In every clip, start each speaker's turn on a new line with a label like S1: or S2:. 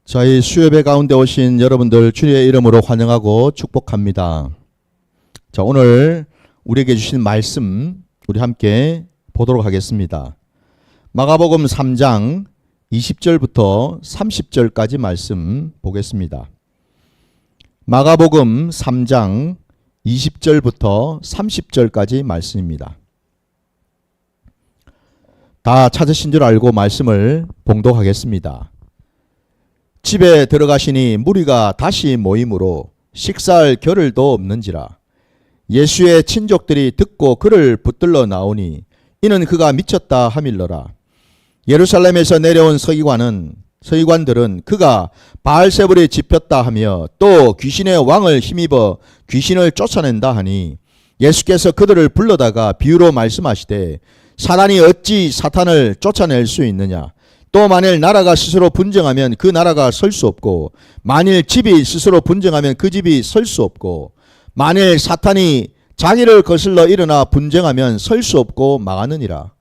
S1: 저희 수요예배 가운데 오신 여러분들 주님의 이름으로 환영하고 축복합니다. 자, 오늘 우리에게 주신 말씀 우리 함께 보도록 하겠습니다. 마가복음 3장 20절부터 30절까지 말씀 보겠습니다. 마가복음 3장 20절부터 30절까지 말씀입니다. 다 찾으신 줄 알고 말씀을 봉독하겠습니다. 집에 들어가시니 무리가 다시 모임으로 식사할 겨를도 없는지라. 예수의 친족들이 듣고 그를 붙들러 나오니 이는 그가 미쳤다 하밀러라. 예루살렘에서 내려온 서기관들은 그가 바알세불에 집혔다 하며 또 귀신의 왕을 힘입어 귀신을 쫓아낸다 하니 예수께서 그들을 불러다가 비유로 말씀하시되 사단이 어찌 사탄을 쫓아낼 수 있느냐. 또 만일 나라가 스스로 분쟁하면 그 나라가 설 수 없고 만일 집이 스스로 분쟁하면 그 집이 설 수 없고 만일 사탄이 자기를 거슬러 일어나 분쟁하면 설 수 없고 망하느니라.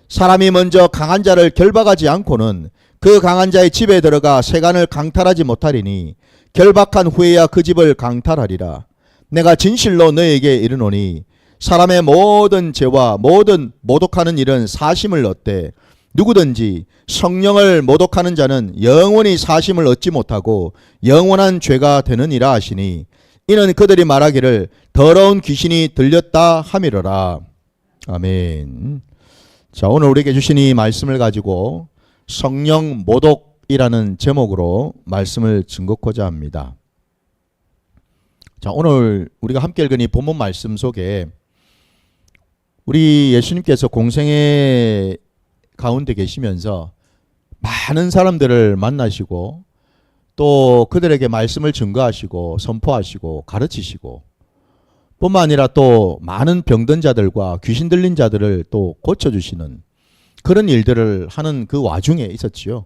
S1: 사람이 먼저 강한 자를 결박하지 않고는 그 강한 자의 집에 들어가 세간을 강탈하지 못하리니 결박한 후에야 그 집을 강탈하리라. 내가 진실로 너에게 이르노니 사람의 모든 죄와 모든 모독하는 일은 사심을 얻되 누구든지 성령을 모독하는 자는 영원히 사심을 얻지 못하고 영원한 죄가 되느니라 하시니 이는 그들이 말하기를 더러운 귀신이 들렸다 함이로라. 아멘. 자, 오늘 우리에게 주신 이 말씀을 가지고 성령 모독이라는 제목으로 말씀을 증거하고자 합니다. 자, 오늘 우리가 함께 읽은 이 본문 말씀 속에 우리 예수님께서 공생애 가운데 계시면서 많은 사람들을 만나시고 또 그들에게 말씀을 증거하시고 선포하시고 가르치시고 뿐만 아니라 또 많은 병든 자들과 귀신 들린 자들을 또 고쳐주시는 그런 일들을 하는 그 와중에 있었지요.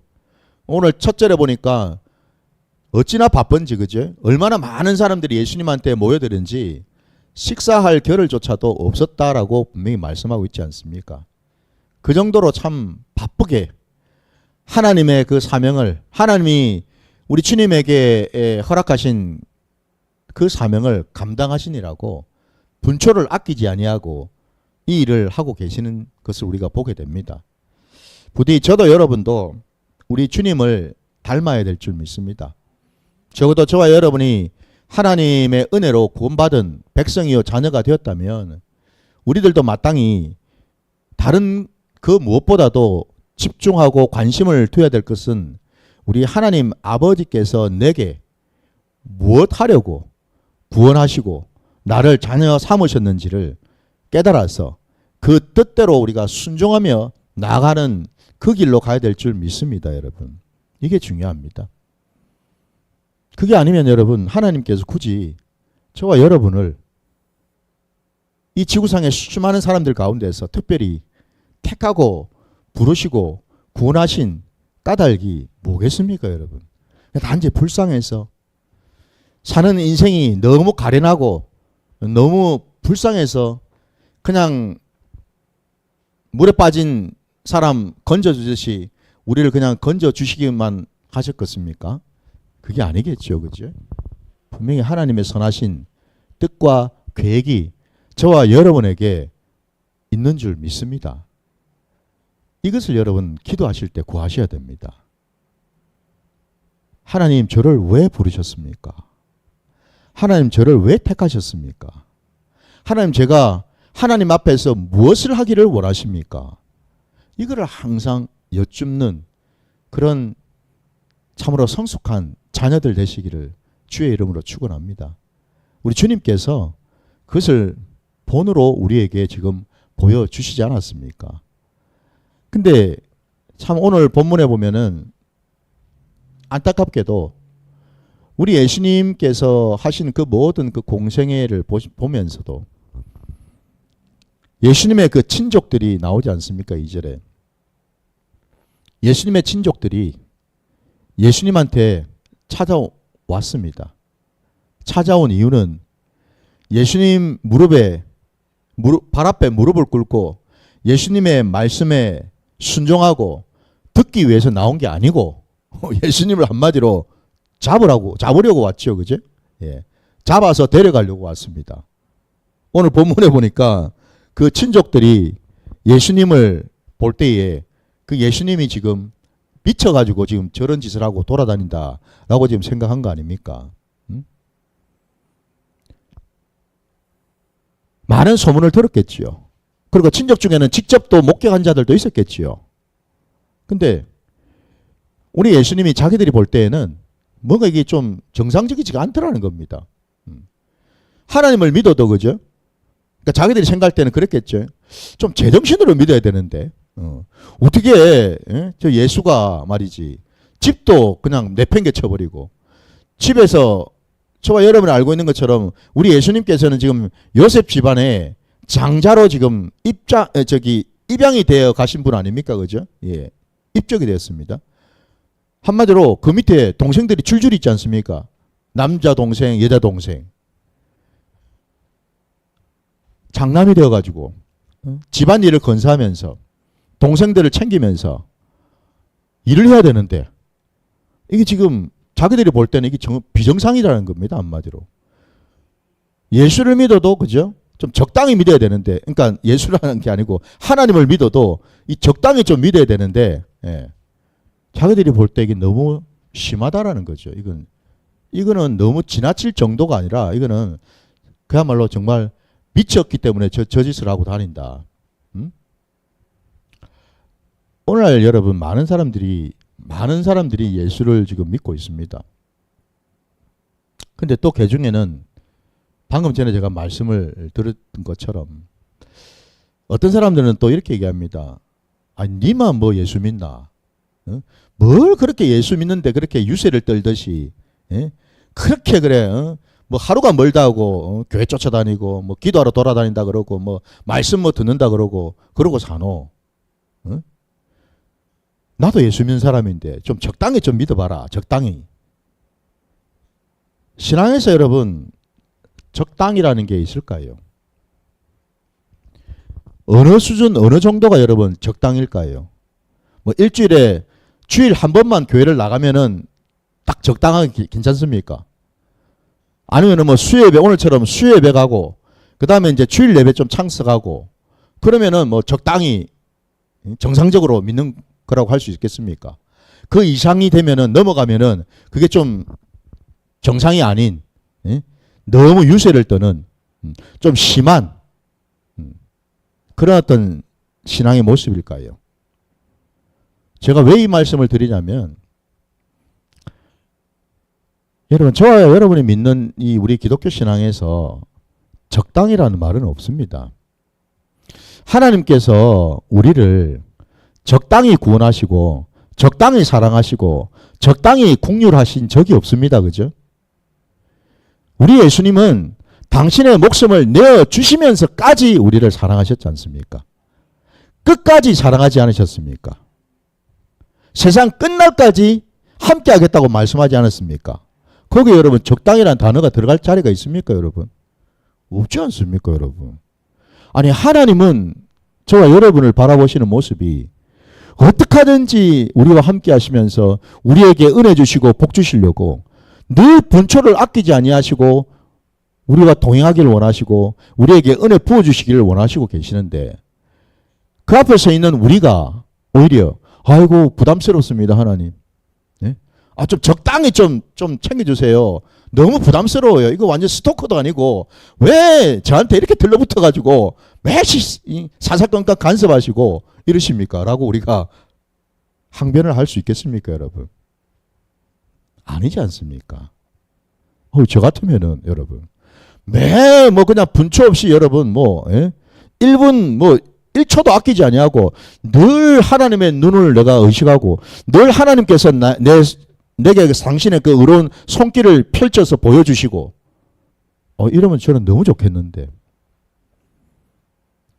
S1: 오늘 첫 절에 보니까 어찌나 바쁜지, 그죠? 얼마나 많은 사람들이 예수님한테 모여드는지 식사할 겨를조차도 없었다라고 분명히 말씀하고 있지 않습니까? 그 정도로 참 바쁘게 하나님의 그 사명을, 하나님이 우리 주님에게 허락하신 그 사명을 감당하시니라고 분초를 아끼지 아니하고 이 일을 하고 계시는 것을 우리가 보게 됩니다. 부디 저도 여러분도 우리 주님을 닮아야 될 줄 믿습니다. 적어도 저와 여러분이 하나님의 은혜로 구원받은 백성이요 자녀가 되었다면 우리들도 마땅히 다른 그 무엇보다도 집중하고 관심을 둬야 될 것은 우리 하나님 아버지께서 내게 무엇 하려고 구원하시고 나를 자녀 삼으셨는지를 깨달아서 그 뜻대로 우리가 순종하며 나아가는 그 길로 가야 될 줄 믿습니다, 여러분. 이게 중요합니다. 그게 아니면 여러분, 하나님께서 굳이 저와 여러분을 이 지구상의 수많은 사람들 가운데서 특별히 택하고 부르시고 구원하신 까닭이 뭐겠습니까, 여러분? 단지 불쌍해서 사는 인생이 너무 가련하고 너무 불쌍해서 그냥 물에 빠진 사람 건져주듯이 우리를 그냥 건져주시기만 하셨겠습니까? 그게 아니겠죠, 그죠? 분명히 하나님의 선하신 뜻과 계획이 저와 여러분에게 있는 줄 믿습니다. 이것을 여러분 기도하실 때 구하셔야 됩니다. 하나님, 저를 왜 부르셨습니까? 하나님, 저를 왜 택하셨습니까? 하나님, 제가 하나님 앞에서 무엇을 하기를 원하십니까? 이거를 항상 여쭙는 그런 참으로 성숙한 자녀들 되시기를 주의 이름으로 축원합니다. 우리 주님께서 그것을 본으로 우리에게 지금 보여주시지 않았습니까? 근데 참 오늘 본문에 보면은 안타깝게도 우리 예수님께서 하신 그 모든 그 공생애를 보면서도 예수님의 그 친족들이 나오지 않습니까? 2절에. 예수님의 친족들이 예수님한테 찾아왔습니다. 찾아온 이유는 예수님 발 앞에 무릎을 꿇고 예수님의 말씀에 순종하고 듣기 위해서 나온 게 아니고 예수님을 한마디로 잡으려고 왔죠. 그죠? 예. 잡아서 데려가려고 왔습니다. 오늘 본문에 보니까 그 친족들이 예수님을 볼 때에 그 예수님이 지금 미쳐가지고 지금 저런 짓을 하고 돌아다닌다라고 지금 생각한 거 아닙니까? 많은 소문을 들었겠지요. 그리고 친족 중에는 직접 또 목격한 자들도 있었겠지요. 근데 우리 예수님이 자기들이 볼 때에는 뭔가 이게 좀 정상적이지가 않더라는 겁니다. 하나님을 믿어도 그죠? 그러니까 자기들이 생각할 때는 그랬겠죠. 좀 제정신으로 믿어야 되는데 어떻게 저 예수가 말이지 집도 그냥 내팽개쳐버리고 집에서 저와 여러분이 알고 있는 것처럼 우리 예수님께서는 지금 요셉 집안에 장자로 지금 입양이 되어 가신 분 아닙니까? 그죠? 예. 입적이 되었습니다. 한마디로 그 밑에 동생들이 줄줄이 있지 않습니까? 남자 동생, 여자 동생. 장남이 되어가지고 집안일을 건사하면서 동생들을 챙기면서 일을 해야 되는데 이게 지금 자기들이 볼 때는 이게 비정상이라는 겁니다. 한마디로. 예수를 믿어도 그죠? 좀 적당히 믿어야 되는데 그러니까 예수라는 게 아니고 하나님을 믿어도 이 적당히 좀 믿어야 되는데 예. 자기들이 볼 때 이게 너무 심하다라는 거죠. 이거는 너무 지나칠 정도가 아니라 이거는 그야말로 정말 미쳤기 때문에 저 짓을 하고 다닌다. 오늘날 여러분 많은 사람들이 예수를 지금 믿고 있습니다. 근데 또 그 중에는 방금 전에 제가 말씀을 들었던 것처럼 어떤 사람들은 또 이렇게 얘기합니다. 아니 니만 뭐 예수 믿나? 뭘 그렇게 예수 믿는데 그렇게 유세를 떨듯이 그렇게 그래? 뭐 하루가 멀다 하고 교회 쫓아다니고 뭐 기도하러 돌아다닌다 그러고 뭐 말씀 뭐 듣는다 그러고 사노. 나도 예수 믿는 사람인데 좀 적당히 좀 믿어봐라. 적당히. 신앙에서 여러분 적당이라는 게 있을까요? 어느 수준 어느 정도가 여러분 적당일까요? 뭐 일주일에 주일 한 번만 교회를 나가면은 딱 적당하게 괜찮습니까? 아니면은 뭐 수요예배 오늘처럼 수요예배 가고 그다음에 이제 주일 예배 좀 참석하고 그러면은 뭐 적당히 정상적으로 믿는 거라고 할 수 있겠습니까? 그 이상이 되면은 넘어가면은 그게 좀 정상이 아닌 너무 유세를 떠는 좀 심한 그런 어떤 신앙의 모습일까요? 제가 왜 이 말씀을 드리냐면 여러분 저와 여러분이 믿는 이 우리 기독교 신앙에서 적당이라는 말은 없습니다. 하나님께서 우리를 적당히 구원하시고 적당히 사랑하시고 적당히 긍휼하신 적이 없습니다. 그죠? 우리 예수님은 당신의 목숨을 내어주시면서까지 우리를 사랑하셨지 않습니까? 끝까지 사랑하지 않으셨습니까? 세상 끝날까지 함께 하겠다고 말씀하지 않았습니까? 거기에 여러분 적당이라는 단어가 들어갈 자리가 있습니까 여러분? 없지 않습니까 여러분? 아니 하나님은 저와 여러분을 바라보시는 모습이 어떻게 하든지 우리와 함께 하시면서 우리에게 은혜 주시고 복 주시려고 늘 분초를 아끼지 아니하시고 우리와 동행하기를 원하시고 우리에게 은혜 부어주시기를 원하시고 계시는데 그 앞에 서 있는 우리가 오히려 아이고 부담스럽습니다 하나님. 네? 좀 적당히 좀 챙겨주세요. 너무 부담스러워요. 이거 완전 스토커도 아니고 왜 저한테 이렇게 들러붙어가지고 매시 사사건건 간섭하시고 이러십니까? 라고 우리가 항변을 할 수 있겠습니까 여러분? 아니지 않습니까? 저 같으면은 여러분 매 뭐 그냥 분초 없이 여러분 뭐 1분 뭐 1초도 아끼지 아니하고 늘 하나님의 눈을 내가 의식하고 늘 하나님께서 내게 당신의 그 의로운 손길을 펼쳐서 보여주시고 이러면 저는 너무 좋겠는데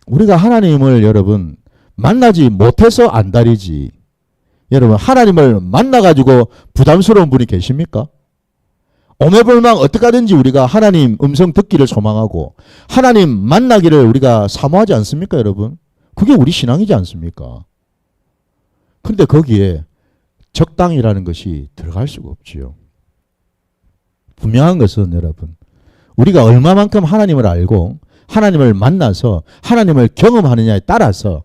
S1: 우리가 하나님을 여러분 만나지 못해서 안달이지 여러분 하나님을 만나가지고 부담스러운 분이 계십니까? 오매불망 어떻게 하든지 우리가 하나님 음성 듣기를 소망하고 하나님 만나기를 우리가 사모하지 않습니까 여러분? 그게 우리 신앙이지 않습니까? 근데 거기에 적당이라는 것이 들어갈 수가 없지요. 분명한 것은 여러분, 우리가 얼마만큼 하나님을 알고 하나님을 만나서 하나님을 경험하느냐에 따라서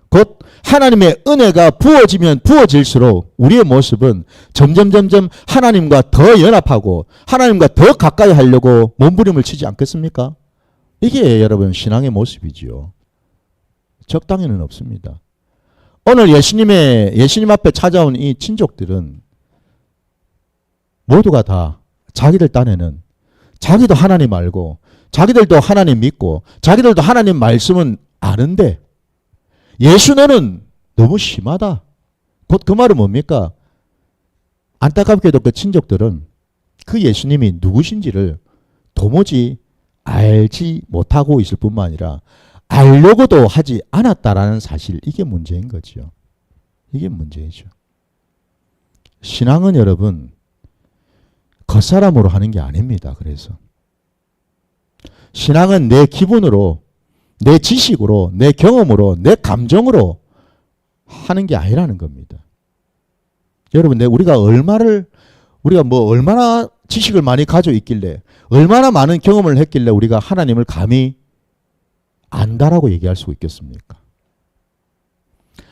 S1: 곧 하나님의 은혜가 부어지면 부어질수록 우리의 모습은 점점 하나님과 더 연합하고 하나님과 더 가까이 하려고 몸부림을 치지 않겠습니까? 이게 여러분 신앙의 모습이지요. 적당히는 없습니다. 오늘 예수님 앞에 찾아온 이 친족들은 모두가 다 자기들 딴에는 자기도 하나님 알고 자기들도 하나님 믿고 자기들도 하나님 말씀은 아는데 예수 너는 너무 심하다. 곧 그 말은 뭡니까? 안타깝게도 그 친족들은 그 예수님이 누구신지를 도무지 알지 못하고 있을 뿐만 아니라 알려고도 하지 않았다라는 사실, 이게 문제인 거죠. 이게 문제이죠. 신앙은 여러분 겉사람으로 하는 게 아닙니다. 그래서 신앙은 내 기분으로, 내 지식으로, 내 경험으로, 내 감정으로 하는 게 아니라는 겁니다. 여러분, 우리가 얼마나 지식을 많이 가지고 있길래, 얼마나 많은 경험을 했길래 우리가 하나님을 감히 안다라고 얘기할 수 있겠습니까?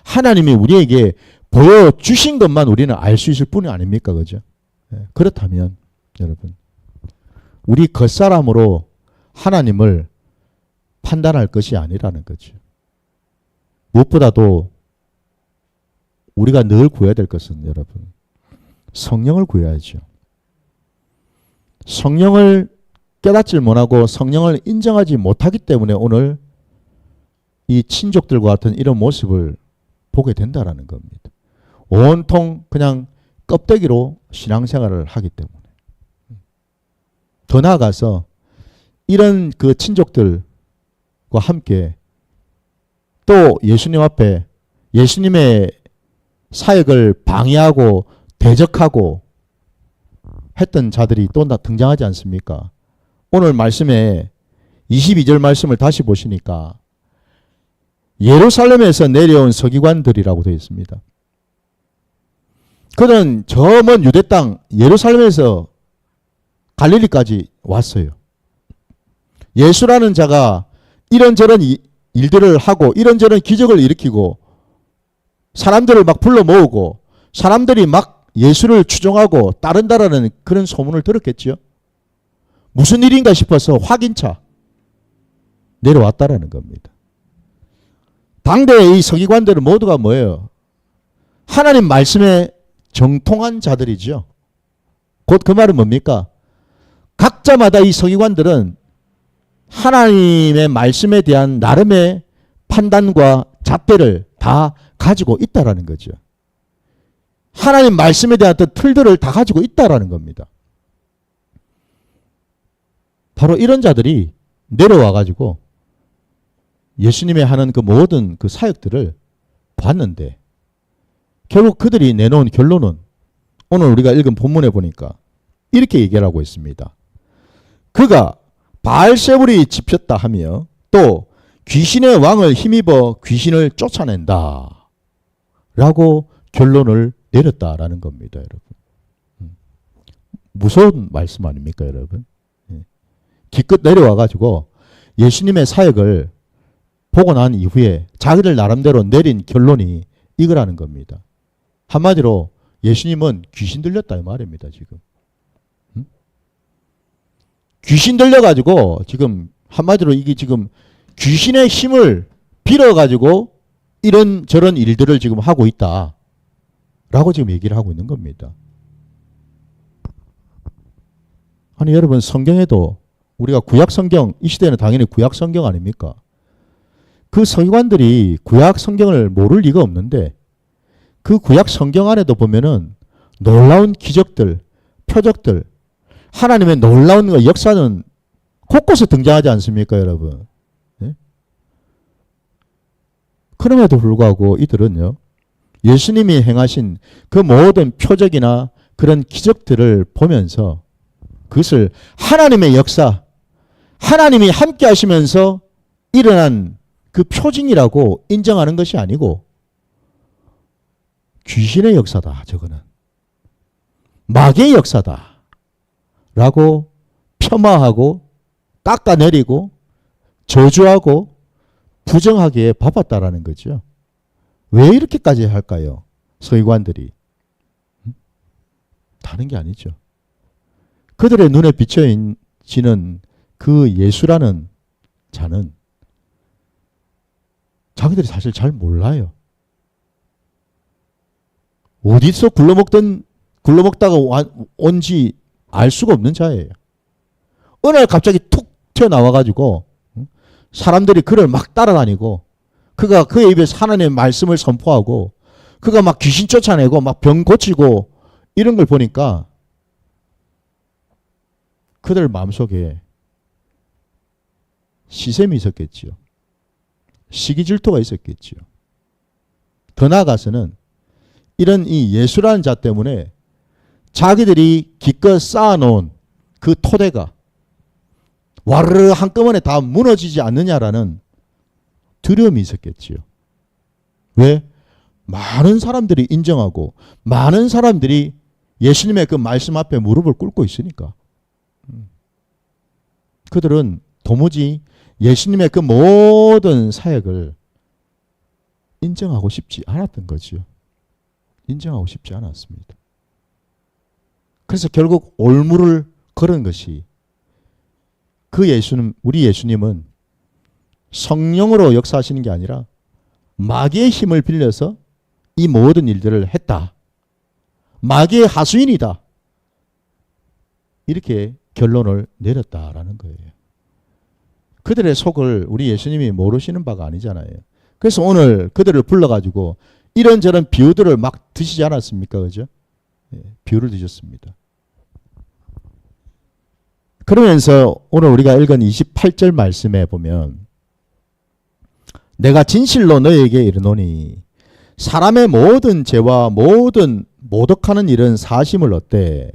S1: 하나님이 우리에게 보여주신 것만 우리는 알 수 있을 뿐이 아닙니까? 그죠? 그렇다면 여러분, 우리 겉사람으로 하나님을 판단할 것이 아니라는 거죠. 무엇보다도 우리가 늘 구해야 될 것은 여러분, 성령을 구해야죠. 성령을 깨닫지 못하고 성령을 인정하지 못하기 때문에 오늘 이 친족들과 같은 이런 모습을 보게 된다라는 겁니다. 온통 그냥 껍데기로 신앙생활을 하기 때문에. 더 나아가서 이런 그 친족들과 함께 또 예수님 앞에 예수님의 사역을 방해하고 대적하고 했던 자들이 또 등장하지 않습니까? 오늘 말씀에 22절 말씀을 다시 보시니까 예루살렘에서 내려온 서기관들이라고 되어 있습니다. 그는 저 먼 유대 땅 예루살렘에서 갈릴리까지 왔어요. 예수라는 자가 이런저런 일들을 하고 이런저런 기적을 일으키고 사람들을 막 불러 모으고 사람들이 막 예수를 추종하고 따른다라는 그런 소문을 들었겠죠. 무슨 일인가 싶어서 확인차 내려왔다라는 겁니다. 당대의 이 서기관들은 모두가 뭐예요? 하나님 말씀에 정통한 자들이죠. 곧 그 말은 뭡니까? 각자마다 이 서기관들은 하나님의 말씀에 대한 나름의 판단과 잣대를 다 가지고 있다라는 거죠. 하나님 말씀에 대한 어떤 틀들을 다 가지고 있다라는 겁니다. 바로 이런 자들이 내려와 가지고 예수님의 하는 그 모든 그 사역들을 봤는데 결국 그들이 내놓은 결론은 오늘 우리가 읽은 본문에 보니까 이렇게 얘기를 하고 있습니다. 그가 바알세불이 집혔다 하며 또 귀신의 왕을 힘입어 귀신을 쫓아낸다 라고 결론을 내렸다라는 겁니다. 여러분. 무서운 말씀 아닙니까 여러분? 기껏 내려와 가지고 예수님의 사역을 보고 난 이후에 자기들 나름대로 내린 결론이 이거라는 겁니다. 한마디로 예수님은 귀신 들렸다 이 말입니다. 지금 귀신 들려가지고 지금 한마디로 이게 지금 귀신의 힘을 빌어가지고 이런저런 일들을 지금 하고 있다라고 지금 얘기를 하고 있는 겁니다. 아니 여러분, 성경에도 우리가 구약 성경, 이 시대는 당연히 구약 성경 아닙니까? 그 서기관들이 구약 성경을 모를 리가 없는데 그 구약 성경 안에도 보면은 놀라운 기적들, 표적들, 하나님의 놀라운 역사는 곳곳에 등장하지 않습니까, 여러분? 네? 그럼에도 불구하고 이들은요, 예수님이 행하신 그 모든 표적이나 그런 기적들을 보면서 그것을 하나님의 역사, 하나님이 함께 하시면서 일어난 그 표징이라고 인정하는 것이 아니고 귀신의 역사다. 저거는 마귀의 역사다. 라고 폄하하고 깎아내리고 저주하고 부정하기에 바빴다라는 거죠. 왜 이렇게까지 할까요? 서기관들이. 다른 게 아니죠. 그들의 눈에 비춰지는 그 예수라는 자는 자기들이 사실 잘 몰라요. 어디서 굴러먹다가 온지 알 수가 없는 자예요. 어느 날 갑자기 툭 튀어나와가지고 사람들이 그를 막 따라다니고 그가 그의 입에서 하나님의 말씀을 선포하고 그가 막 귀신 쫓아내고 막 병 고치고 이런 걸 보니까 그들 마음속에 시샘이 있었겠지요. 시기 질투가 있었겠지요. 더 나아가서는 이런 이 예수라는 자 때문에 자기들이 기껏 쌓아놓은 그 토대가 와르르 한꺼번에 다 무너지지 않느냐라는 두려움이 있었겠지요. 왜? 많은 사람들이 인정하고 많은 사람들이 예수님의 그 말씀 앞에 무릎을 꿇고 있으니까 그들은 도무지 예수님의 그 모든 사역을 인정하고 싶지 않았던 거죠. 인정하고 싶지 않았습니다. 그래서 결국 올무를 걸은 것이 그 예수는, 우리 예수님은 성령으로 역사하시는 게 아니라 마귀의 힘을 빌려서 이 모든 일들을 했다. 마귀의 하수인이다. 이렇게 결론을 내렸다라는 거예요. 그들의 속을 우리 예수님이 모르시는 바가 아니잖아요. 그래서 오늘 그들을 불러가지고 이런저런 비유들을 막 드시지 않았습니까? 그죠? 비유를 드셨습니다. 그러면서 오늘 우리가 읽은 28절 말씀에 보면 내가 진실로 너에게 이르노니 사람의 모든 죄와 모든 모독하는 일은 사심을 얻되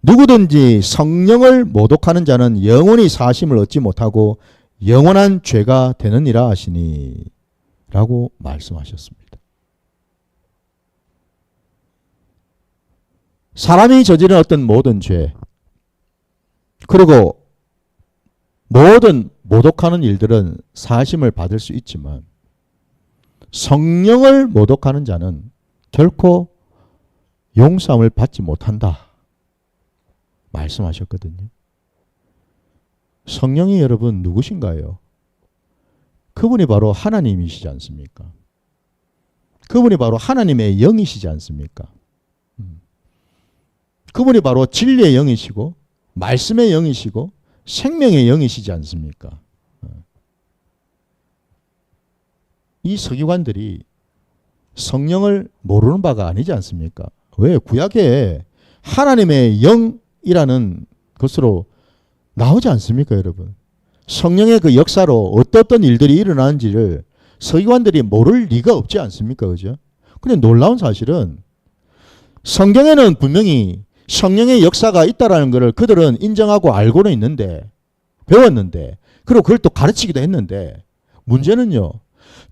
S1: 누구든지 성령을 모독하는 자는 영원히 사심을 얻지 못하고 영원한 죄가 되느니라 하시니 라고 말씀하셨습니다. 사람이 저지른 어떤 모든 죄 그리고 모든 모독하는 일들은 사심을 받을 수 있지만 성령을 모독하는 자는 결코 용서함을 받지 못한다. 말씀하셨거든요. 성령이 여러분 누구신가요? 그분이 바로 하나님이시지 않습니까? 그분이 바로 하나님의 영이시지 않습니까? 그분이 바로 진리의 영이시고 말씀의 영이시고 생명의 영이시지 않습니까? 이 서기관들이 성령을 모르는 바가 아니지 않습니까? 왜? 구약에 하나님의 영이라는 것으로 나오지 않습니까, 여러분? 성령의 그 역사로 어떤 일들이 일어나는지를 서기관들이 모를 리가 없지 않습니까, 그죠? 근데 놀라운 사실은 성경에는 분명히 성령의 역사가 있다라는 것을 그들은 인정하고 알고는 있는데 배웠는데 그리고 그걸 또 가르치기도 했는데 문제는요.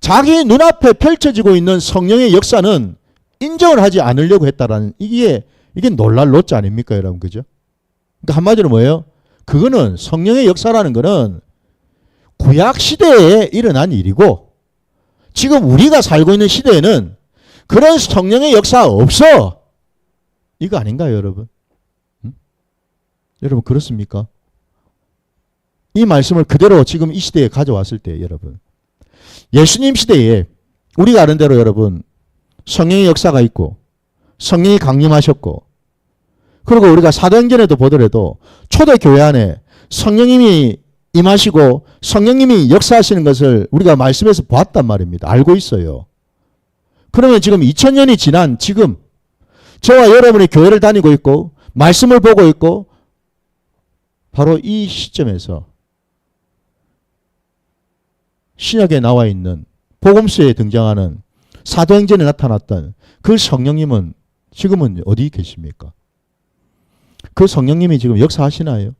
S1: 자기 눈앞에 펼쳐지고 있는 성령의 역사는 인정을 하지 않으려고 했다라는 이게 놀랄 노자 아닙니까 여러분 그죠? 그러니까 한마디로 뭐예요? 그거는 성령의 역사라는 거는 구약 시대에 일어난 일이고 지금 우리가 살고 있는 시대에는 그런 성령의 역사가 없어. 이거 아닌가요, 여러분? 여러분 그렇습니까? 이 말씀을 그대로 지금 이 시대에 가져왔을 때 여러분 예수님 시대에 우리가 아는 대로 여러분 성령의 역사가 있고 성령이 강림하셨고 그리고 우리가 사도행전에도 보더라도 초대교회 안에 성령님이 임하시고 성령님이 역사하시는 것을 우리가 말씀에서 보았단 말입니다. 알고 있어요. 그러면 지금 2000년이 지난 지금 저와 여러분이 교회를 다니고 있고 말씀을 보고 있고 바로 이 시점에서 신약에 나와 있는 복음서에 등장하는 사도행전에 나타났던 그 성령님은 지금은 어디 계십니까? 그 성령님이 지금 역사하시나요?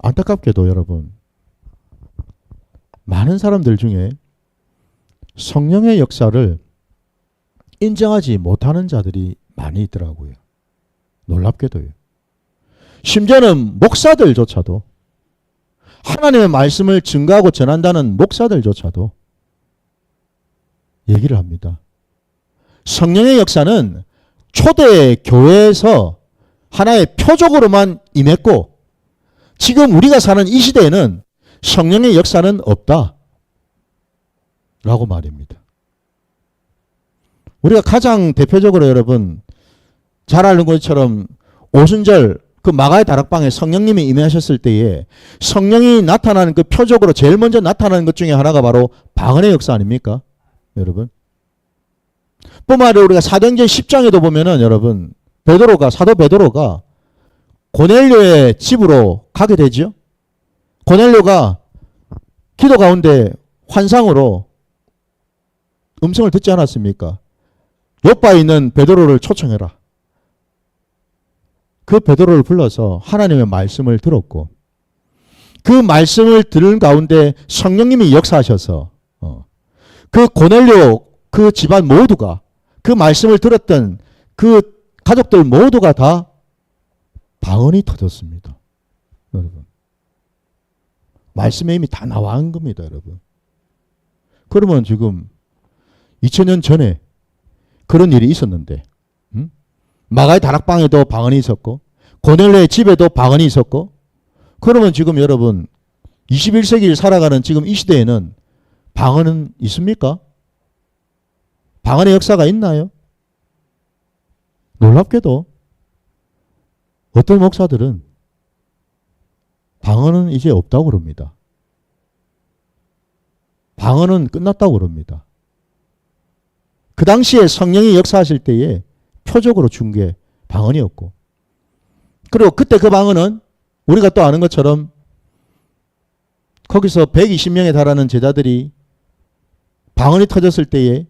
S1: 안타깝게도 여러분 많은 사람들 중에 성령의 역사를 인정하지 못하는 자들이 많이 있더라고요. 놀랍게도요. 심지어는 목사들조차도, 하나님의 말씀을 증거하고 전한다는 목사들조차도 얘기를 합니다. 성령의 역사는 초대 교회에서 하나의 표적으로만 임했고, 지금 우리가 사는 이 시대에는 성령의 역사는 없다 라고 말입니다. 우리가 가장 대표적으로 여러분 잘 아는 것처럼 오순절 그 마가의 다락방에 성령님이 임하셨을 때에 성령이 나타나는 그 표적으로 제일 먼저 나타나는 것 중에 하나가 바로 방언의 역사 아닙니까? 여러분. 뿐만 아니라 우리가 사도행전 10장에도 보면은 여러분 사도 베드로가 고넬료의 집으로 가게 되죠. 고넬료가 기도 가운데 환상으로 음성을 듣지 않았습니까? 요바에 있는 베드로를 초청해라. 그 베드로를 불러서 하나님의 말씀을 들었고, 그 말씀을 들은 가운데 성령님이 역사하셔서 그 고넬료 그 집안 모두가, 그 말씀을 들었던 그 가족들 모두가 다 방언이 터졌습니다. 여러분. 말씀에 이미 다 나와 있는 겁니다. 여러분. 그러면 지금 2000년 전에 그런 일이 있었는데, 마가의 다락방에도 방언이 있었고, 고넬료의 집에도 방언이 있었고, 그러면 지금 여러분 21세기를 살아가는 지금 이 시대에는 방언은 있습니까? 방언의 역사가 있나요? 놀랍게도 어떤 목사들은 방언은 이제 없다고 그럽니다. 방언은 끝났다고 그럽니다. 그 당시에 성령이 역사하실 때에 표적으로 준 게 방언이었고, 그리고 그때 그 방언은 우리가 또 아는 것처럼 거기서 120명에 달하는 제자들이 방언이 터졌을 때에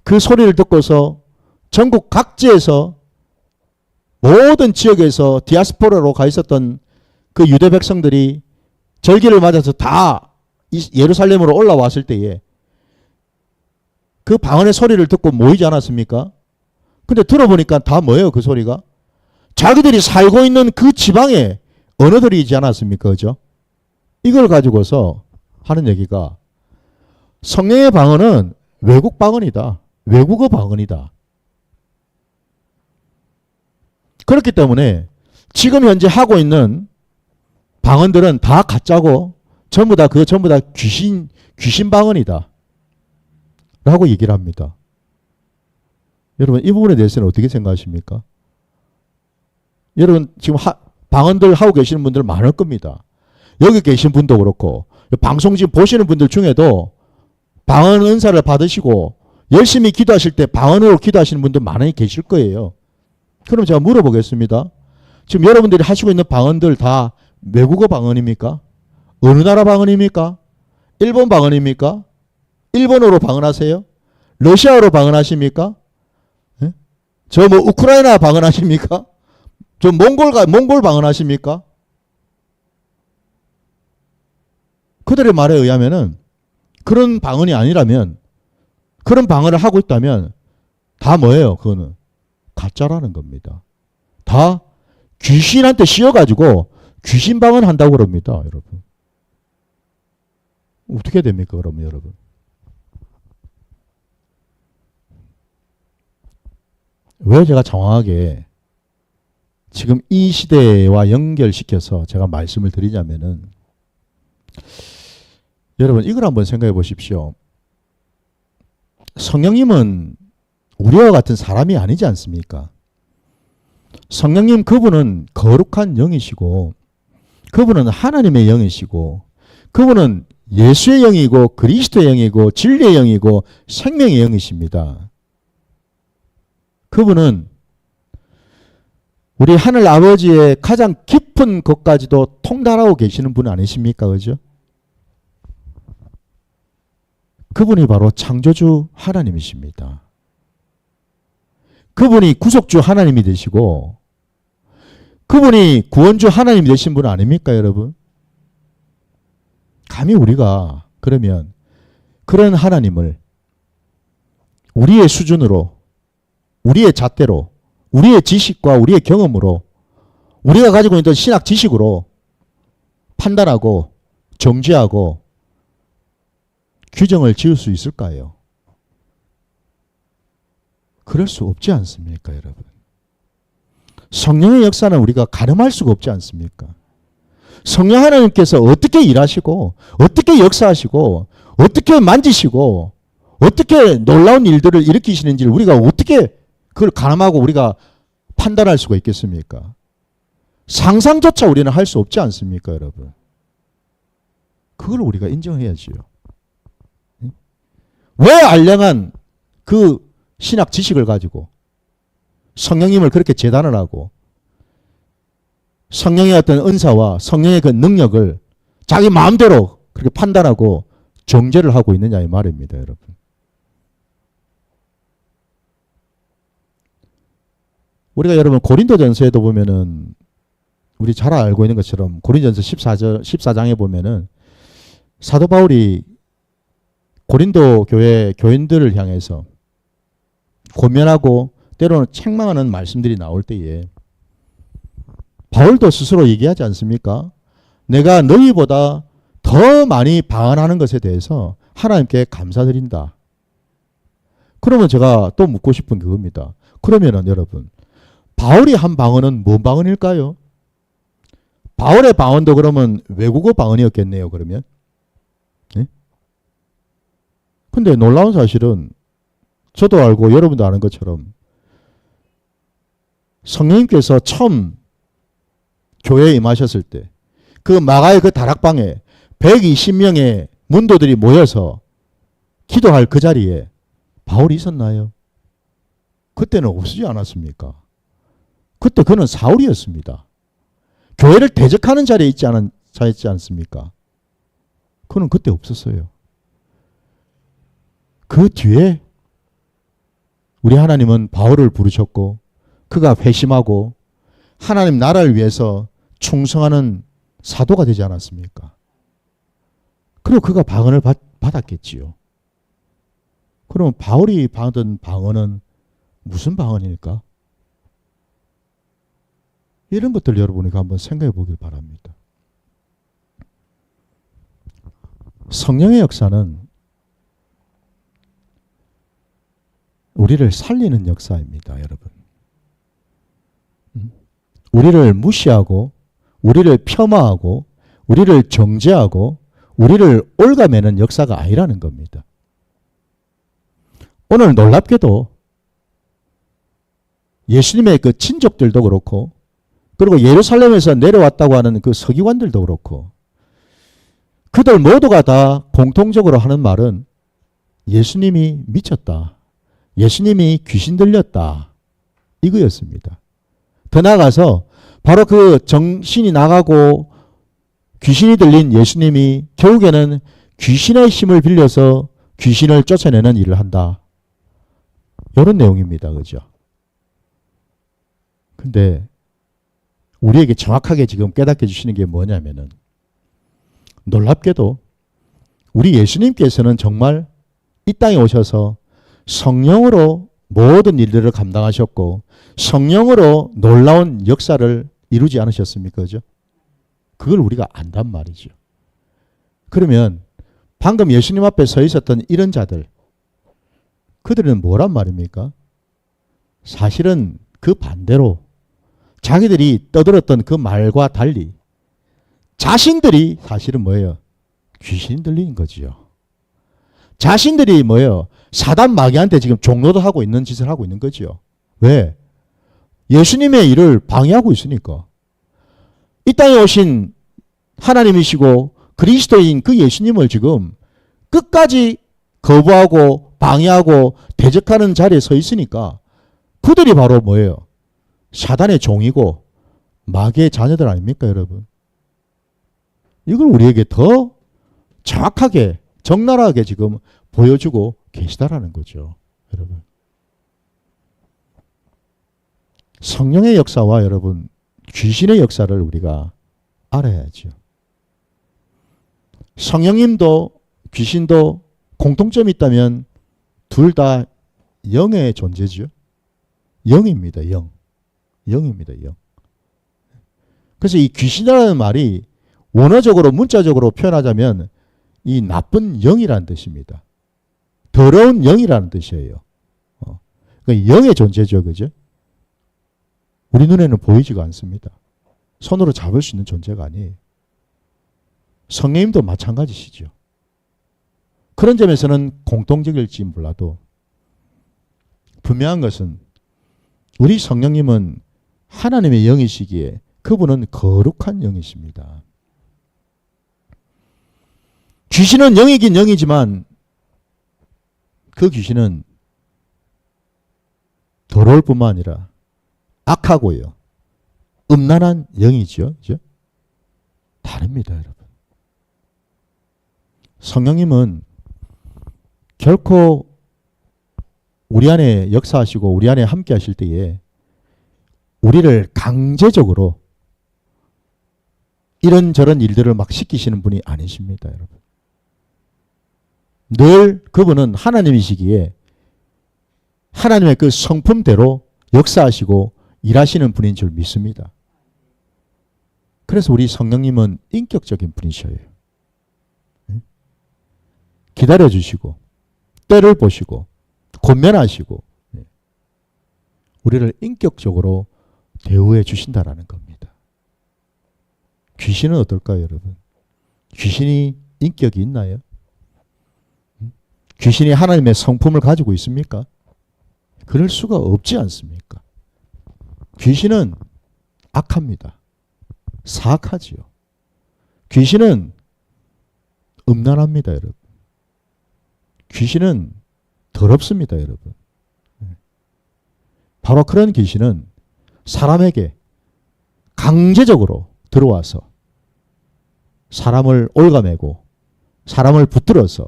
S1: 그 소리를 듣고서 전국 각지에서 모든 지역에서 디아스포라로 가 있었던 그 유대 백성들이 절기를 맞아서 다 예루살렘으로 올라왔을 때에 그 방언의 소리를 듣고 모이지 않았습니까? 근데 들어보니까 다 뭐예요? 그 소리가? 자기들이 살고 있는 그 지방의 언어들이지 않았습니까? 그죠? 이걸 가지고서 하는 얘기가 성령의 방언은 외국 방언이다. 외국어 방언이다. 그렇기 때문에 지금 현재 하고 있는 방언들은 다 가짜고 전부 다 귀신 방언이다. 라고 얘기를 합니다. 여러분 이 부분에 대해서는 어떻게 생각하십니까? 여러분 지금 방언들 하고 계시는 분들 많을 겁니다. 여기 계신 분도 그렇고 방송 지금 보시는 분들 중에도 방언 은사를 받으시고 열심히 기도하실 때 방언으로 기도하시는 분들 많이 계실 거예요. 그럼 제가 물어보겠습니다. 지금 여러분들이 하시고 있는 방언들 다 외국어 방언입니까? 어느 나라 방언입니까? 일본 방언입니까? 일본어로 방언하세요? 러시아어로 방언하십니까? 예? 저 뭐 우크라이나 방언하십니까? 저 몽골 방언하십니까? 그들의 말에 의하면은 그런 방언이 아니라면, 그런 방언을 하고 있다면 다 뭐예요? 그거는 가짜라는 겁니다. 다 귀신한테 씌워가지고 귀신 방언 한다고 그럽니다. 여러분. 어떻게 됩니까? 그러면 여러분. 왜 제가 정확하게 지금 이 시대와 연결시켜서 제가 말씀을 드리냐면은, 여러분 이걸 한번 생각해 보십시오. 성령님은 우리와 같은 사람이 아니지 않습니까? 성령님 그분은 거룩한 영이시고, 그분은 하나님의 영이시고, 그분은 예수의 영이고 그리스도의 영이고 진리의 영이고 생명의 영이십니다. 그분은 우리 하늘 아버지의 가장 깊은 것까지도 통달하고 계시는 분 아니십니까? 그죠? 그분이 바로 창조주 하나님이십니다. 그분이 구속주 하나님이 되시고, 그분이 구원주 하나님이 되신 분 아닙니까, 여러분? 감히 우리가 그러면 그런 하나님을 우리의 수준으로, 우리의 잣대로, 우리의 지식과 우리의 경험으로, 우리가 가지고 있는 신학 지식으로 판단하고 정죄하고 규정을 지을 수 있을까요? 그럴 수 없지 않습니까, 여러분? 성령의 역사는 우리가 가늠할 수가 없지 않습니까? 성령 하나님께서 어떻게 일하시고 어떻게 역사하시고 어떻게 만지시고 어떻게 놀라운 일들을 일으키시는지를 우리가 어떻게 그걸 가늠하고 우리가 판단할 수가 있겠습니까? 상상조차 우리는 할 수 없지 않습니까, 여러분? 그걸 우리가 인정해야지요. 왜 알량한 그 신학 지식을 가지고 성령님을 그렇게 재단을 하고 성령의 어떤 은사와 성령의 그 능력을 자기 마음대로 그렇게 판단하고 정죄를 하고 있느냐 이 말입니다, 여러분. 우리가 여러분 고린도전서에도 보면은 우리 잘 알고 있는 것처럼 고린도전서 14장에 보면은 사도 바울이 고린도 교회 교인들을 향해서 고면하고 때로는 책망하는 말씀들이 나올 때에 바울도 스스로 얘기하지 않습니까? 내가 너희보다 더 많이 방언하는 것에 대해서 하나님께 감사드린다. 그러면 제가 또 묻고 싶은 그겁니다. 그러면은 여러분, 바울이 한 방언은 뭔 방언일까요? 바울의 방언도 그러면 외국어 방언이었겠네요, 그러면? 네? 근데 놀라운 사실은 저도 알고 여러분도 아는 것처럼 성령님께서 처음 교회에 임하셨을 때 그 마가의 그 다락방에 120명의 문도들이 모여서 기도할 그 자리에 바울이 있었나요? 그때는 없지 않았습니까? 그때 그는 사울이었습니다. 교회를 대적하는 자리에 있지 않습니까? 그는 그때 없었어요. 그 뒤에 우리 하나님은 바울을 부르셨고 그가 회심하고 하나님 나라를 위해서 충성하는 사도가 되지 않았습니까? 그리고 그가 방언을 받았겠지요. 그럼 바울이 받은 방언은 무슨 방언일까? 이런 것들 여러분이 한번 생각해 보길 바랍니다. 성령의 역사는 우리를 살리는 역사입니다, 여러분. 우리를 무시하고 우리를 폄하하고 우리를 정죄하고 우리를 올가매는 역사가 아니라는 겁니다. 오늘 놀랍게도 예수님의 그 친족들도 그렇고 그리고 예루살렘에서 내려왔다고 하는 그 서기관들도 그렇고 그들 모두가 다 공통적으로 하는 말은 예수님이 미쳤다. 예수님이 귀신 들렸다. 이거였습니다. 더 나아가서 바로 그 정신이 나가고 귀신이 들린 예수님이 결국에는 귀신의 힘을 빌려서 귀신을 쫓아내는 일을 한다. 이런 내용입니다. 그죠? 근데 우리에게 정확하게 지금 깨닫게 해주시는 게 뭐냐면은 놀랍게도 우리 예수님께서는 정말 이 땅에 오셔서 성령으로 모든 일들을 감당하셨고 성령으로 놀라운 역사를 이루지 않으셨습니까? 그죠? 그걸 우리가 안단 말이죠. 그러면 방금 예수님 앞에 서 있었던 이런 자들 그들은 뭐란 말입니까? 사실은 그 반대로 자기들이 떠들었던 그 말과 달리 자신들이 사실은 뭐예요? 귀신 들린 거지요. 자신들이 뭐예요? 사단 마귀한테 지금 종로도 하고 있는 짓을 하고 있는 거지요. 왜? 예수님의 일을 방해하고 있으니까. 이 땅에 오신 하나님이시고 그리스도인 그 예수님을 지금 끝까지 거부하고 방해하고 대적하는 자리에 서 있으니까 그들이 바로 뭐예요? 사단의 종이고 마귀의 자녀들 아닙니까, 여러분? 이걸 우리에게 더 정확하게 적나라하게 지금 보여주고 계시다라는 거죠, 여러분. 성령의 역사와 여러분 귀신의 역사를 우리가 알아야죠. 성령님도 귀신도 공통점이 있다면 둘 다 영의 존재죠. 영입니다. 영. 영입니다. 영. 그래서 이 귀신이라는 말이 원어적으로 문자적으로 표현하자면 이 나쁜 영이라는 뜻입니다. 더러운 영이라는 뜻이에요. 그러니까 영의 존재죠. 그죠? 우리 눈에는 보이지가 않습니다. 손으로 잡을 수 있는 존재가 아니에요. 성령님도 마찬가지시죠. 그런 점에서는 공통적일지 몰라도 분명한 것은 우리 성령님은 하나님의 영이시기에 그분은 거룩한 영이십니다. 귀신은 영이긴 영이지만 그 귀신은 더러울 뿐만 아니라 악하고요. 음란한 영이죠. 그죠? 다릅니다, 여러분. 성령님은 결코 우리 안에 역사하시고 우리 안에 함께 하실 때에 우리를 강제적으로 이런저런 일들을 막 시키시는 분이 아니십니다, 여러분. 늘 그분은 하나님이시기에 하나님의 그 성품대로 역사하시고 일하시는 분인 줄 믿습니다. 그래서 우리 성령님은 인격적인 분이셔요. 기다려주시고 때를 보시고 권면하시고 우리를 인격적으로 대우해 주신다라는 겁니다. 귀신은 어떨까요, 여러분? 귀신이 인격이 있나요? 귀신이 하나님의 성품을 가지고 있습니까? 그럴 수가 없지 않습니까? 귀신은 악합니다. 사악하지요. 귀신은 음란합니다, 여러분. 귀신은 더럽습니다, 여러분. 바로 그런 귀신은 사람에게 강제적으로 들어와서 사람을 올가매고 사람을 붙들어서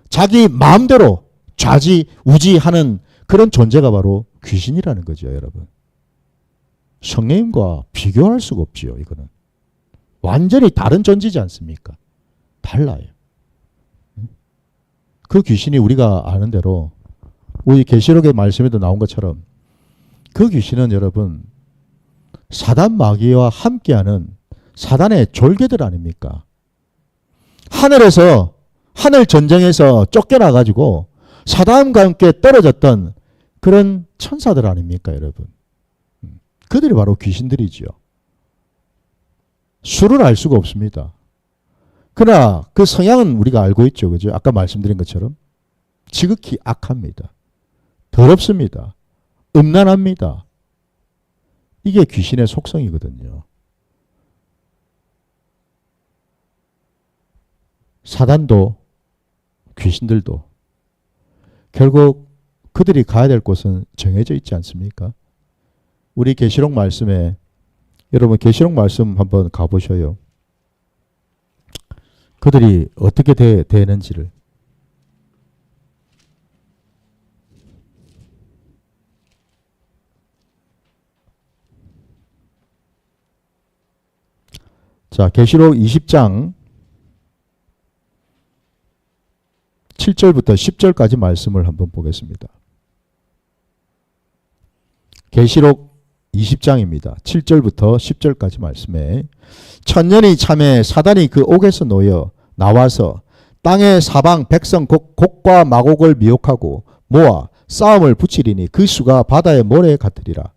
S1: 자기 마음대로 좌지우지하는 그런 존재가 바로 귀신이라는 거죠, 여러분. 성령님과 비교할 수가 없지요, 이거는. 완전히 다른 존재지 않습니까? 달라요. 그 귀신이 우리가 아는 대로 우리 계시록의 말씀에도 나온 것처럼 그 귀신은 여러분 사단 마귀와 함께하는 사단의 졸개들 아닙니까? 하늘에서 하늘 전쟁에서 쫓겨나가지고 사단과 함께 떨어졌던 그런 천사들 아닙니까, 여러분? 그들이 바로 귀신들이지요. 수를 알 수가 없습니다. 그러나 그 성향은 우리가 알고 있죠. 그죠? 아까 말씀드린 것처럼 지극히 악합니다. 더럽습니다. 음란합니다. 이게 귀신의 속성이거든요. 사단도 귀신들도 결국 그들이 가야 될 곳은 정해져 있지 않습니까? 우리 계시록 말씀에 여러분 계시록 말씀 한번 가보셔요. 그들이 어떻게 되는지를. 자, 계시록 20장 7절부터 10절까지 말씀을 한번 보겠습니다. 계시록 20장입니다. 7절부터 10절까지 말씀에 천년이 참에 사단이 그 옥에서 놓여 나와서 땅의 사방 백성 곡과 마곡을 미혹하고 모아 싸움을 붙이리니 그 수가 바다의 모래 같으리라.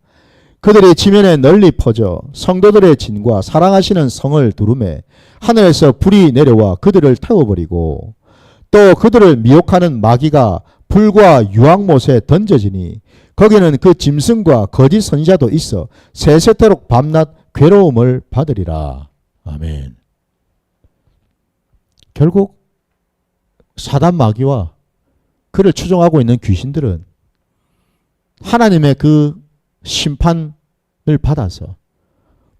S1: 그들이 지면에 널리 퍼져 성도들의 진과 사랑하시는 성을 두루매 하늘에서 불이 내려와 그들을 태워버리고 또 그들을 미혹하는 마귀가 불과 유황못에 던져지니 거기는 그 짐승과 거짓 선지자도 있어 세세토록 밤낮 괴로움을 받으리라. 아멘. 결국 사단 마귀와 그를 추종하고 있는 귀신들은 하나님의 그 심판을 받아서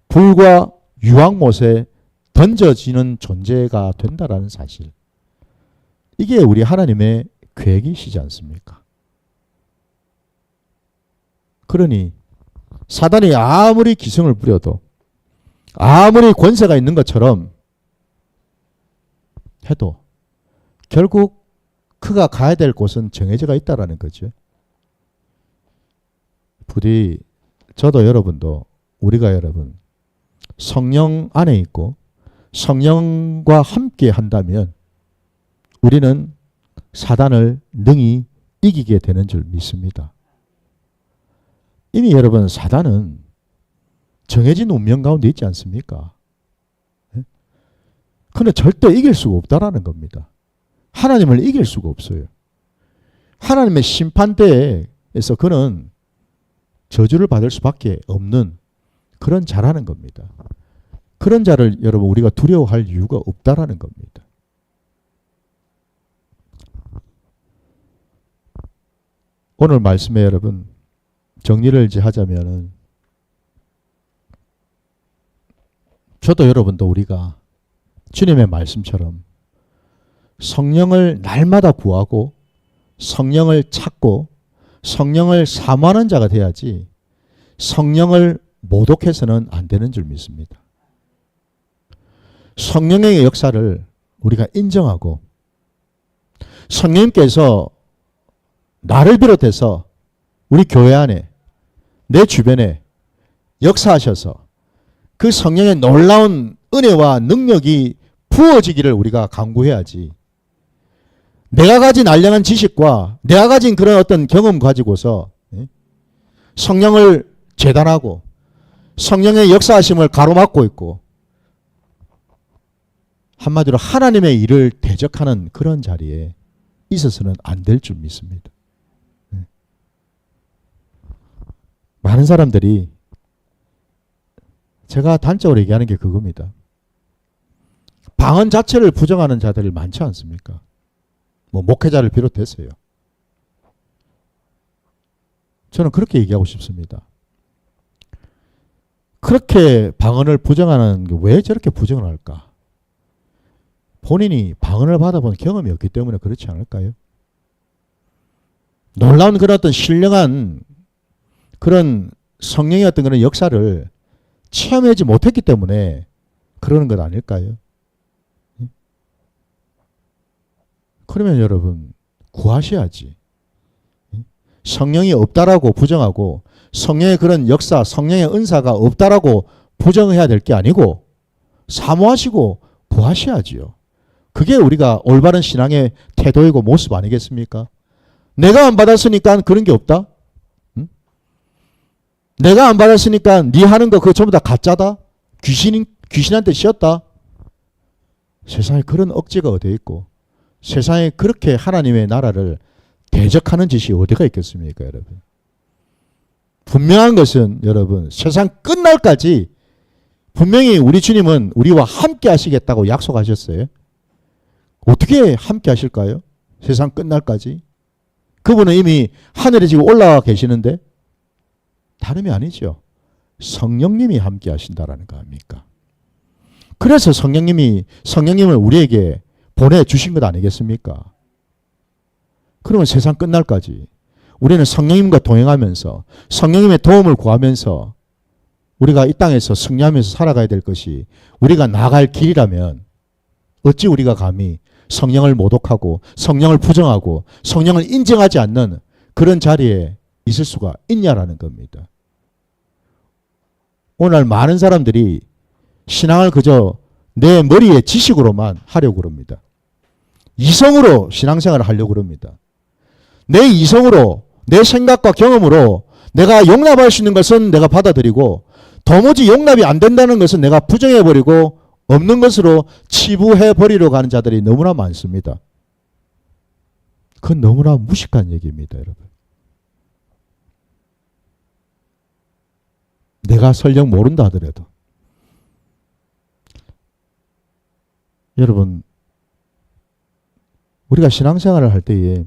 S1: 불과 유황못에 던져지는 존재가 된다라는 사실. 이게 우리 하나님의 계획이시지 않습니까? 그러니 사단이 아무리 기승을 부려도 아무리 권세가 있는 것처럼 해도 결국 그가 가야 될 곳은 정해져 있다라는 거죠. 부디 저도 여러분도 우리가 여러분 성령 안에 있고 성령과 함께 한다면 우리는 사단을 능히 이기게 되는 줄 믿습니다. 이미 여러분 사단은 정해진 운명 가운데 있지 않습니까? 그는 절대 이길 수가 없다라는 겁니다. 하나님을 이길 수가 없어요. 하나님의 심판대에서 그는 저주를 받을 수밖에 없는 그런 자라는 겁니다. 그런 자를 여러분 우리가 두려워할 이유가 없다라는 겁니다. 오늘 말씀에 여러분 정리를 이제 하자면은 저도 여러분도 우리가 주님의 말씀처럼 성령을 날마다 구하고 성령을 찾고 성령을 사모하는 자가 돼야지 성령을 모독해서는 안 되는 줄 믿습니다. 성령의 역사를 우리가 인정하고 성령님께서 나를 비롯해서 우리 교회 안에 내 주변에 역사하셔서 그 성령의 놀라운 은혜와 능력이 부어지기를 우리가 간구해야지 내가 가진 알량한 지식과 내가 가진 그런 어떤 경험 가지고서 성령을 재단하고 성령의 역사하심을 가로막고 있고 한마디로 하나님의 일을 대적하는 그런 자리에 있어서는 안 될 줄 믿습니다. 많은 사람들이 제가 단적으로 얘기하는 게 그겁니다. 방언 자체를 부정하는 자들이 많지 않습니까? 뭐 목회자를 비롯해서요. 저는 그렇게 얘기하고 싶습니다. 그렇게 방언을 부정하는 게 왜 저렇게 부정을 할까? 본인이 방언을 받아본 경험이 없기 때문에 그렇지 않을까요? 놀라운 그런 어떤 신령한 그런 성령의 어떤 그런 역사를 체험하지 못했기 때문에 그러는 것 아닐까요? 그러면 여러분 구하셔야지. 성령이 없다라고 부정하고 성령의 그런 역사, 성령의 은사가 없다라고 부정해야 될 게 아니고 사모하시고 구하셔야지요. 그게 우리가 올바른 신앙의 태도이고 모습 아니겠습니까? 내가 안 받았으니까 그런 게 없다? 응? 내가 안 받았으니까 네 하는 거 그거 전부 다 가짜다? 귀신한테 씌었다? 세상에 그런 억지가 어디에 있고 세상에 그렇게 하나님의 나라를 대적하는 짓이 어디가 있겠습니까, 여러분? 분명한 것은 여러분 세상 끝날까지 분명히 우리 주님은 우리와 함께 하시겠다고 약속하셨어요. 어떻게 함께 하실까요? 세상 끝날까지? 그분은 이미 하늘에 지금 올라와 계시는데 다름이 아니죠. 성령님이 함께 하신다라는 거 아닙니까? 그래서 성령님을 우리에게 보내주신 것 아니겠습니까? 그러면 세상 끝날까지 우리는 성령님과 동행하면서 성령님의 도움을 구하면서 우리가 이 땅에서 승리하면서 살아가야 될 것이 우리가 나아갈 길이라면 어찌 우리가 감히 성령을 모독하고 성령을 부정하고 성령을 인정하지 않는 그런 자리에 있을 수가 있냐라는 겁니다. 오늘 많은 사람들이 신앙을 그저 내 머리의 지식으로만 하려고 그럽니다. 이성으로 신앙생활을 하려고 그럽니다. 내 이성으로 내 생각과 경험으로 내가 용납할 수 있는 것은 내가 받아들이고 도무지 용납이 안 된다는 것은 내가 부정해버리고 없는 것으로 치부해버리려 가는 자들이 너무나 많습니다. 그건 너무나 무식한 얘기입니다, 여러분. 내가 설령 모른다 하더라도 여러분 우리가 신앙생활을 할 때에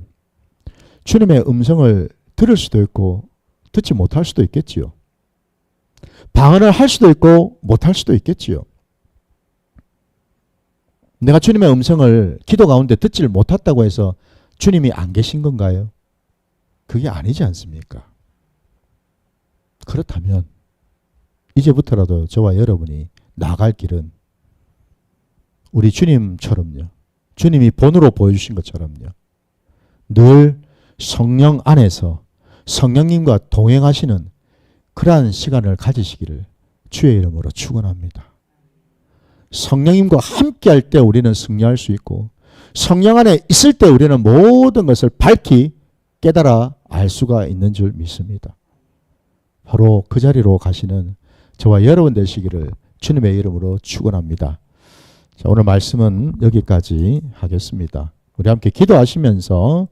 S1: 주님의 음성을 들을 수도 있고 듣지 못할 수도 있겠지요. 방언을 할 수도 있고 못할 수도 있겠지요. 내가 주님의 음성을 기도 가운데 듣지를 못했다고 해서 주님이 안 계신 건가요? 그게 아니지 않습니까? 그렇다면 이제부터라도 저와 여러분이 나갈 길은 우리 주님처럼요. 주님이 본으로 보여주신 것처럼요. 늘 성령 안에서 성령님과 동행하시는 그러한 시간을 가지시기를 주의 이름으로 축원합니다. 성령님과 함께 할 때 우리는 승리할 수 있고 성령 안에 있을 때 우리는 모든 것을 밝히 깨달아 알 수가 있는 줄 믿습니다. 바로 그 자리로 가시는 저와 여러분 되시기를 주님의 이름으로 축원합니다. 자, 오늘 말씀은 여기까지 하겠습니다. 우리 함께 기도하시면서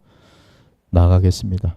S1: 나가겠습니다.